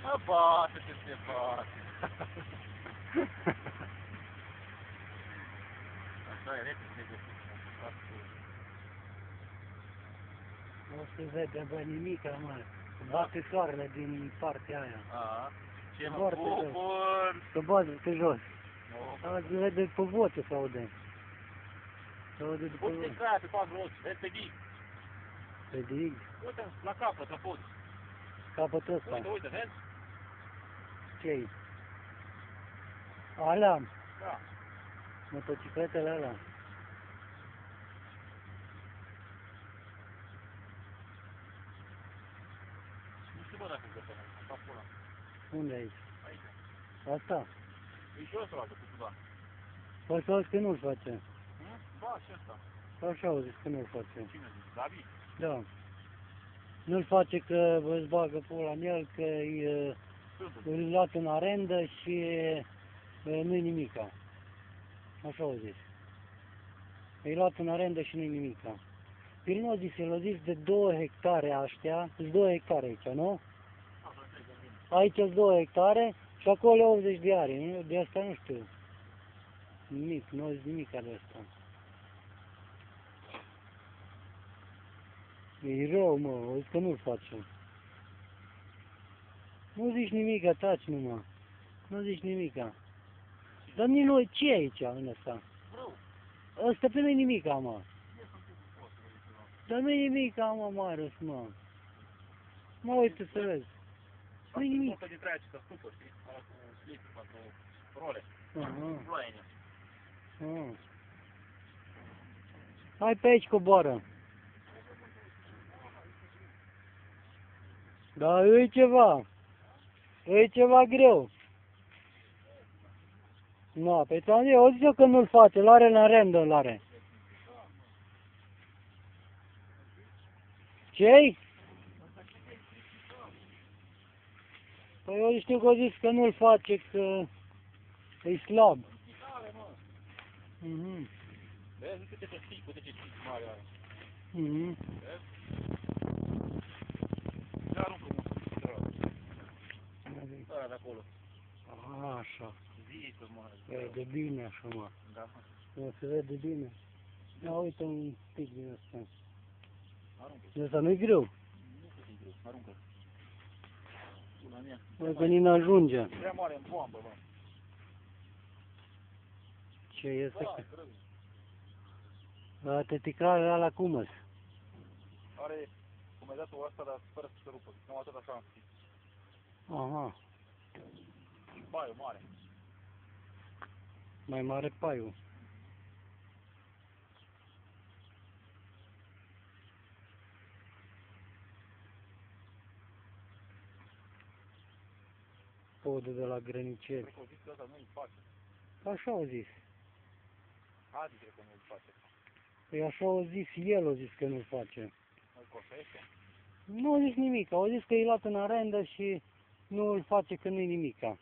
Mă, bate-te, te bate. Așa e repede, te găsești. Nu se vede, bă, nimica, mă. Bate soarele din partea aia. A, ce mă, Foarte bucur. Să bate jos. Nu. Se vede pe voce, se aude. Se aude după Uite voce. pe aia, pe patru ochi, vezi pe dig. Pe dig, Uite, la capăt, la pod. capătul ăsta. Uite, uite, vezi? Ce-i? Alea, Da. motocicletele alea. Nu știu, bă, dacă găsăm aici, asta pula. Unde aici? Aici. Asta? E și ăsta altă, cu ceva. Păi să auzi că nu-l face. Ba, și ăsta. Așa au zis că nu-l face. Cine zice? David? Da. Nu-l face că îți bagă pula în el, că îl luat în arendă și nu-i nimica. Așa au zis. E luat în arendă și nu-i nimica. El nu a zis, el a zis de 2 hectare aștia, sunt 2 hectare aici, nu? Aici sunt 2 hectare și acolo 80 de are, nu? De asta nu știu. Nimic, nu a zis nimic de asta. E rău, mă, o zis că nu-l face. Nu zici nimica, taci numai. Nu zici nimica. Dar nici noi, ce e aici în ăsta? Rău. Ăsta pe nu-i nimica, mă. Dar nu-i nimica, mă, Marius, mă. Mă, uite să vezi. Nu-i nimic. Asta dintre aia ce se stupă, știi? Ala cu slip, cu role. Aha. Ploaie în el. Ah. Hai pe aici coboară. Dar e ceva. E ceva greu. Nu, pe ți-am zis, o zis eu că nu-l face, l-are la randă, l-are. Ce-i? Păi eu știu că o zis că nu-l face, că e slab. Mhm. Vezi, uite ce stic, uite ce stic mare are. Mhm. Vezi? Ce aruncă mult, ăla de acolo. Așa. Zică, mare. E de bine așa, mă. Da. Nu se vede bine. Ia uite un pic din ăsta. Aruncă. De asta nu-i greu. Nu știu ce-i greu, aruncă. Pula mea. Bă, că nici n-ajunge. Prea mare în boambă, bă. Ce este? Da, greu. La teticare ala cum -s? Are, cum ai dat-o asta, dar fără să se rupă. Nu atât așa am știi. Aha. Și baiul mare. Mai mare paiul. Podul de la grăniceri. Cred că o zis că ăsta nu-i face. Așa au zis. Adi cred că nu-i face. Păi așa au zis el, au zis că nu face. Nu-i cosește. Nu au zis nimic, au zis că e luat în arendă și nu îl face că nu-i nimica.